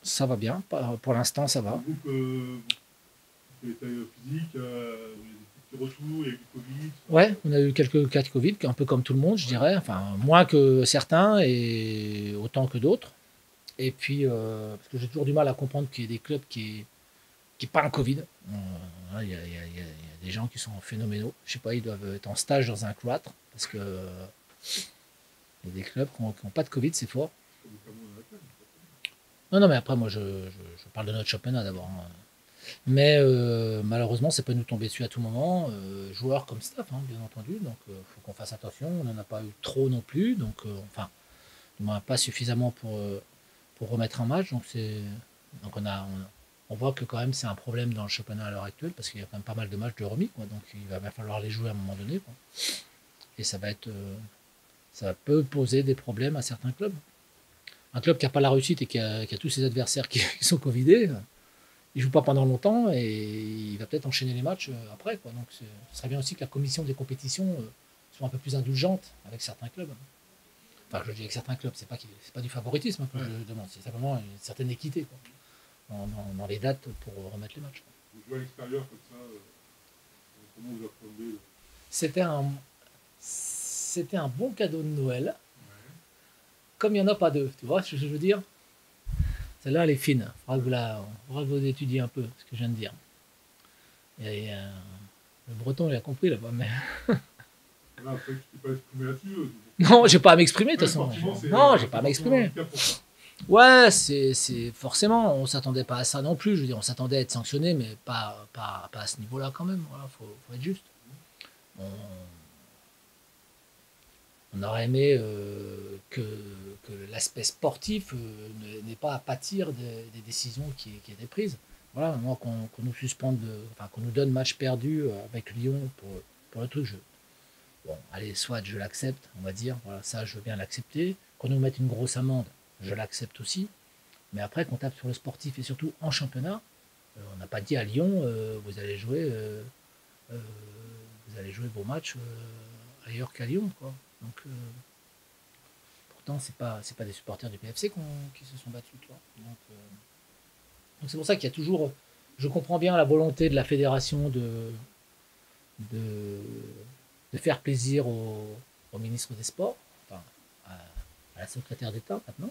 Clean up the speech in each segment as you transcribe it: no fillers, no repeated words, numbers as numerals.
Ça va bien. Pour l'instant, ça Un va. groupe l'état physique, il y a des petits retours, il y a eu du Covid. Ouais, on a eu quelques cas de Covid, un peu comme tout le monde, je Ouais. dirais. Enfin, moins que certains et autant que d'autres. Et puis, parce que j'ai toujours du mal à comprendre qu'il y ait des clubs qui parlent Covid. Il y a des gens qui sont phénoménaux. Je sais pas, ils doivent être en stage dans un cloître. Parce que il y a des clubs qui n'ont pas de Covid, c'est fort. Comme le Cameroun avec elle. Non, non, mais après, moi, je parle de notre championnat d'abord, hein. Mais malheureusement, ça peut nous tomber dessus à tout moment, joueurs comme staff, hein, bien entendu. Donc, il faut qu'on fasse attention. On n'en a pas eu trop non plus. Donc, enfin, du moins pas suffisamment pour remettre en match. Donc on voit que quand même c'est un problème dans le championnat à l'heure actuelle parce qu'il y a quand même pas mal de matchs de remis. Quoi. Donc, il va bien falloir les jouer à un moment donné. Quoi. Et ça peut poser des problèmes à certains clubs. Un club qui n'a pas la réussite et qui a tous ses adversaires qui sont covidés, il joue pas pendant longtemps et il va peut-être enchaîner les matchs après. Quoi. Donc ce serait bien aussi que la commission des compétitions soit un peu plus indulgente avec certains clubs. Enfin, je dis avec certains clubs, c'est pas du favoritisme que Ouais. je demande, c'est simplement une certaine équité quoi, dans les dates pour remettre les matchs. Vous jouez à l'extérieur comme ça, comment vous appréhendez C'était un, c'était un bon cadeau de Noël, Ouais. comme il n'y en a pas deux, tu vois ce que je veux dire. Celle-là, elle est fine. Il faudra que vous étudiez un peu ce que je viens de dire. Le breton, il a compris là-bas, mais Voilà, après, tu t'es pas exprimé là-dessus. non, j'ai pas à m'exprimer de toute Ouais, façon. sportivement, Non, j'ai c'est pas à forcément un m'exprimer. handicap pour toi. Ouais, c'est forcément, on s'attendait pas à ça non plus. Je veux dire, on s'attendait à être sanctionné, mais pas à ce niveau-là quand même. Voilà, faut être juste. On, on aurait aimé que l'aspect sportif n'ait pas à pâtir des décisions qui étaient prises. Voilà, moi qu'on nous suspende, enfin qu'on nous donne match perdu avec Lyon pour le truc. Bon, allez, soit je l'accepte, on va dire. Voilà, ça, je veux bien l'accepter. Qu'on nous mette une grosse amende, je l'accepte aussi. Mais après, qu'on tape sur le sportif et surtout en championnat, on n'a pas dit à Lyon, euh, vous allez jouer vos matchs ailleurs qu'à Lyon, quoi. Donc, pourtant, c'est pas des supporters du PFC qui se sont battus, toi. Donc c'est pour ça qu'il y a toujours, je comprends bien la volonté de la fédération de, de faire plaisir au ministre des Sports, enfin, à, à la secrétaire d'État maintenant.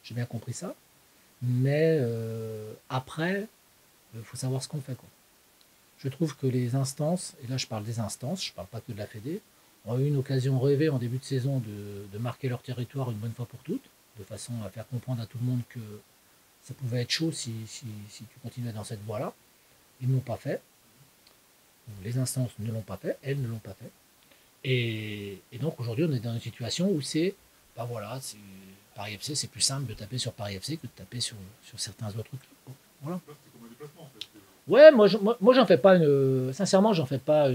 J'ai bien compris ça. Mais après, il faut savoir ce qu'on fait. Quoi. Je trouve que les instances, et là je parle des instances, je ne parle pas que de la Fédé, ont eu une occasion rêvée en début de saison de marquer leur territoire une bonne fois pour toutes, de façon à faire comprendre à tout le monde que ça pouvait être chaud si tu continuais dans cette voie-là. Ils ne l'ont pas fait. Les instances ne l'ont pas fait, elles ne l'ont pas fait. Et donc aujourd'hui, on est dans une situation où bah voilà, Paris FC, c'est plus simple de taper sur Paris FC que de taper sur certains autres clubs. Voilà. Là, c'était comme un déplacement, en fait. Ouais, moi j'en fais pas sincèrement, j'en fais pas un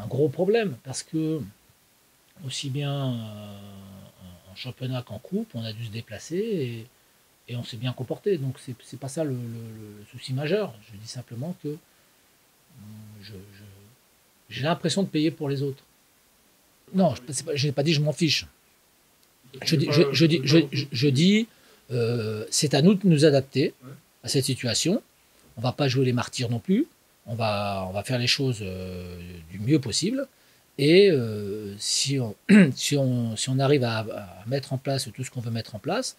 gros problème parce que aussi bien en championnat qu'en coupe, on a dû se déplacer et on s'est bien comporté. Donc c'est pas ça le souci majeur. Je dis simplement que j'ai l'impression de payer pour les autres. Non, je n'ai pas dit je m'en fiche. Ça ne semblait pas dans ce que Je tu dis. dis c'est à nous de nous adapter Ouais. à cette situation. On va pas jouer les martyrs non plus. On va faire les choses du mieux possible. Et si on arrive à mettre en place tout ce qu'on veut mettre en place,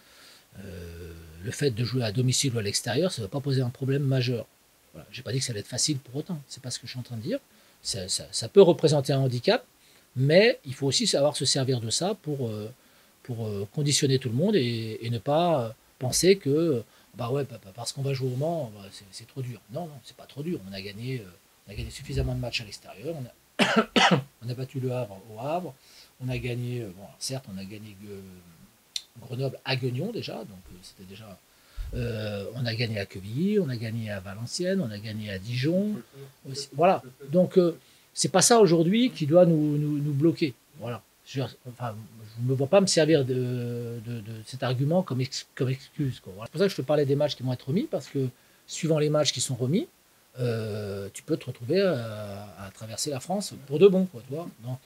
le fait de jouer à domicile ou à l'extérieur, ça ne va pas poser un problème majeur. Voilà. Je n'ai pas dit que ça allait être facile pour autant. C'est pas ce que je suis en train de dire. Ça peut représenter un handicap, mais il faut aussi savoir se servir de ça pour conditionner tout le monde et ne pas penser que bah ouais, parce qu'on va jouer au Mans, bah, c'est trop dur. Non, non, c'est pas trop dur. On a gagné suffisamment de matchs à l'extérieur. On a battu le Havre au Havre. On a gagné, bon, certes, on a gagné Grenoble à Guignon déjà, donc c'était déjà. On a gagné à Quevilly, on a gagné à Valenciennes, on a gagné à Dijon. Aussi. Voilà. Donc c'est pas ça aujourd'hui qui doit nous bloquer. Voilà. Enfin, je ne me vois pas me servir de cet argument comme excuse. Quoi. Voilà. C'est pour ça que je te parlais des matchs qui vont être remis, parce que suivant les matchs qui sont remis, tu peux te retrouver à traverser la France pour de bon. Quoi, tu vois. Donc,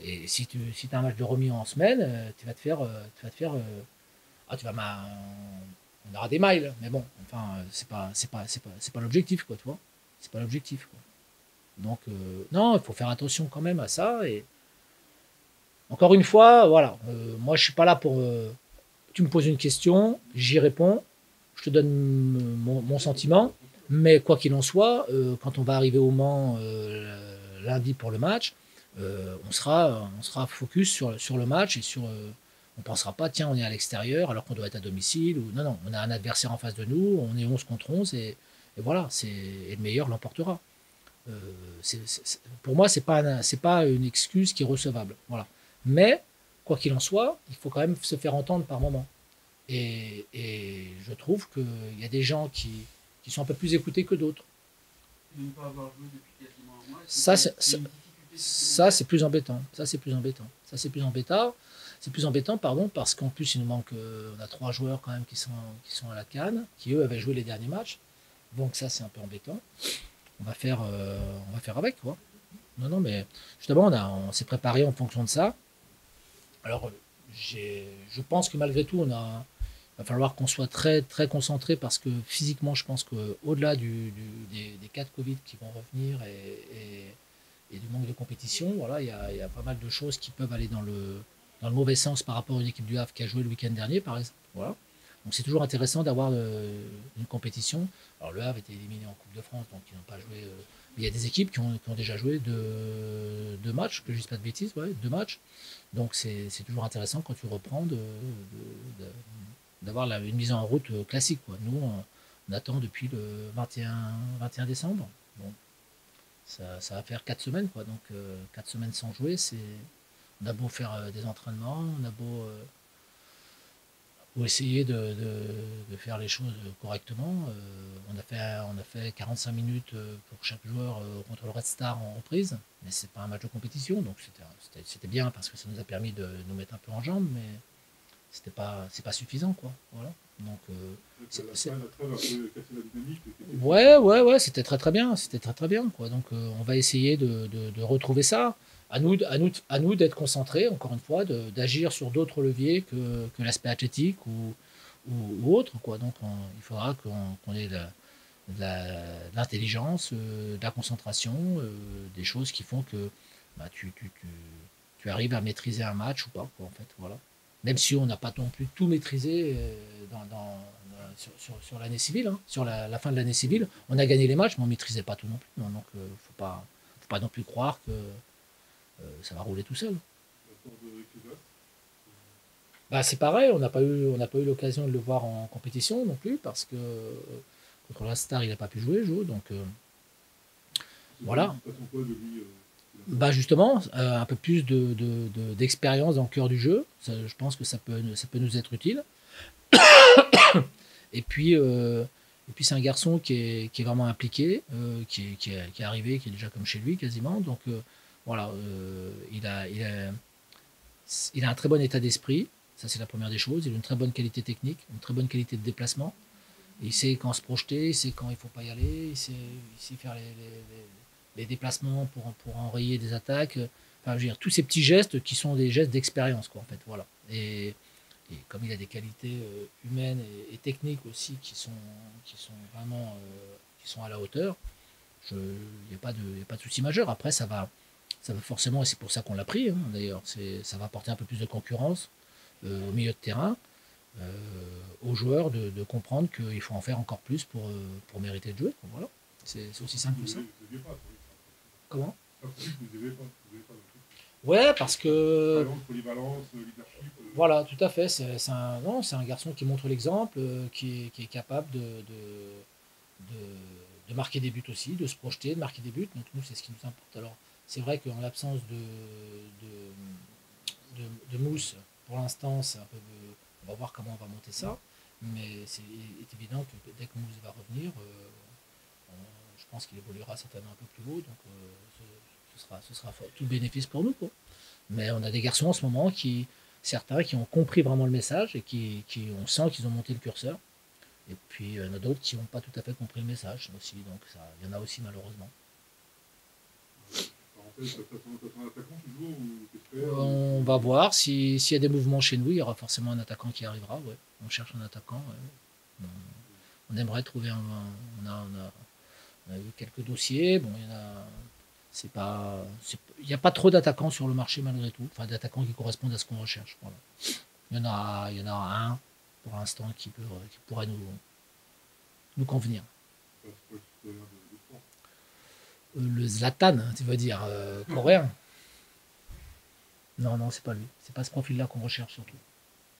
et si tu as un match de remis en semaine, tu vas te faire Ah, on aura des miles, mais bon, enfin, c'est pas l'objectif, quoi, tu vois. C'est pas l'objectif, quoi. Donc, non, il faut faire attention quand même à ça. Et encore une fois, voilà, moi, je suis pas là pour. Tu me poses une question, j'y réponds, je te donne mon sentiment, mais quoi qu'il en soit, quand on va arriver au Mans lundi pour le match, on sera focus sur le match et on ne pensera pas, tiens, on est à l'extérieur alors qu'on doit être à domicile. Ou, non, non, on a un adversaire en face de nous, on est 11 contre 11 et voilà, et le meilleur l'emportera. Pour moi, c'est pas une excuse qui est recevable. Voilà. Mais, quoi qu'il en soit, il faut quand même se faire entendre par moment. Et je trouve qu'il y a des gens qui sont un peu plus écoutés que d'autres. De ne pas avoir joué depuis quasiment un mois, Ça, c'est c'est ça, une difficulté ça, supplémentaire. c'est plus embêtant. Ça, c'est plus embêtant. Ça, c'est plus embêtant. C'est plus embêtant, pardon, parce qu'en plus, il nous manque, on a 3 joueurs quand même qui sont à la CAN, qui eux avaient joué les derniers matchs. Donc ça, c'est un peu embêtant. On va faire avec, quoi. Non, non, mais justement, on s'est préparé en fonction de ça. Alors, je pense que malgré tout, il va falloir qu'on soit très, très concentré parce que physiquement, je pense qu'au-delà des cas de Covid qui vont revenir et du manque de compétition, voilà, il y a pas mal de choses qui peuvent aller dans le mauvais sens par rapport à une équipe du Havre qui a joué le week-end dernier, par exemple. Voilà. Donc c'est toujours intéressant d'avoir une compétition. Alors le Havre était éliminé en Coupe de France, donc ils n'ont pas joué. Il y a des équipes qui ont déjà joué deux matchs, que je ne dise pas de bêtises, ouais, 2 matchs. Donc c'est toujours intéressant quand tu reprends d'avoir une mise en route classique, quoi. Nous, on attend depuis le 21 décembre. Bon, ça va faire 4 semaines, quoi. Donc 4 semaines sans jouer, on a beau faire des entraînements, on a beau essayer de faire les choses correctement. On a fait 45 minutes pour chaque joueur contre le Red Star en reprise, mais c'est pas un match de compétition, donc c'était bien parce que ça nous a permis de nous mettre un peu en jambes, mais c'est pas suffisant, quoi. Voilà. Donc, La trêve a un peu cassé la dynamique. ouais, ouais, ouais, c'était très très bien, c'était très très bien, quoi. Donc, on va essayer de retrouver ça. À nous d'être concentrés, encore une fois, d'agir sur d'autres leviers que l'aspect athlétique ou autre, quoi. Donc, il faudra qu'on ait de l'intelligence, de la concentration, des choses qui font que bah, tu arrives à maîtriser un match ou pas, quoi, en fait, voilà. Même si on n'a pas non plus tout maîtrisé sur l'année civile, hein, sur la fin de l'année civile, on a gagné les matchs, mais on ne maîtrisait pas tout non plus. Donc, faut pas non plus croire que ça va rouler tout seul. Bah, c'est pareil, on n'a pas eu l'occasion de le voir en compétition non plus, parce que contre la Star, il n'a pas pu jouer, donc voilà. Bah justement, un peu plus d'expérience dans le cœur du jeu, je pense que ça peut nous être utile. Et puis, c'est un garçon qui est vraiment impliqué, qui est arrivé, qui est déjà comme chez lui quasiment. Donc voilà, il a un très bon état d'esprit, ça c'est la première des choses. Il a une très bonne qualité technique, une très bonne qualité de déplacement. Il sait quand se projeter, il sait quand il ne faut pas y aller, il sait faire les déplacements pour enrayer des attaques. Enfin, je veux dire, tous ces petits gestes qui sont des gestes d'expérience, quoi, en fait. Voilà. Et comme il a des qualités humaines et techniques aussi qui sont vraiment qui sont à la hauteur, il n'y a pas de souci majeur. Après, ça va forcément, et c'est pour ça qu'on l'a pris, hein, d'ailleurs, ça va apporter un peu plus de concurrence au milieu de terrain, aux joueurs de comprendre qu'il faut en faire encore plus pour mériter de jouer. Voilà. C'est aussi simple que ça. Comment? Ouais, parce que voilà, tout à fait. Non, c'est un garçon qui montre l'exemple, qui est capable de marquer des buts aussi, de se projeter, de marquer des buts. Donc nous, c'est ce qui nous importe. Alors, c'est vrai qu'en l'absence de Mousse, pour l'instant, c'est un peu. On va voir comment on va monter ça. Mais c'est évident que dès que Mousse va revenir, je pense qu'il évoluera certainement un peu plus haut. Donc, ce sera tout bénéfice pour nous, quoi. Mais on a des garçons en ce moment certains qui ont compris vraiment le message et on sent qu'ils ont monté le curseur. Et puis il y en a d'autres qui n'ont pas tout à fait compris le message aussi. Donc il y en a aussi malheureusement. T'as ton attaquant toujours ou t'espères On va voir s'il y a des mouvements chez nous, il y aura forcément un attaquant qui arrivera. Ouais. On cherche un attaquant. Ouais. On aimerait trouver on a eu quelques dossiers. Bon, il n'y a pas trop d'attaquants sur le marché malgré tout. Enfin, d'attaquants qui correspondent à ce qu'on recherche. Voilà. Il y en a un pour l'instant qui pourrait nous convenir. C'est pas le titulaire de France. Le Zlatan, tu veux dire, coréen. Non, c'est pas lui. C'est pas ce profil-là qu'on recherche surtout.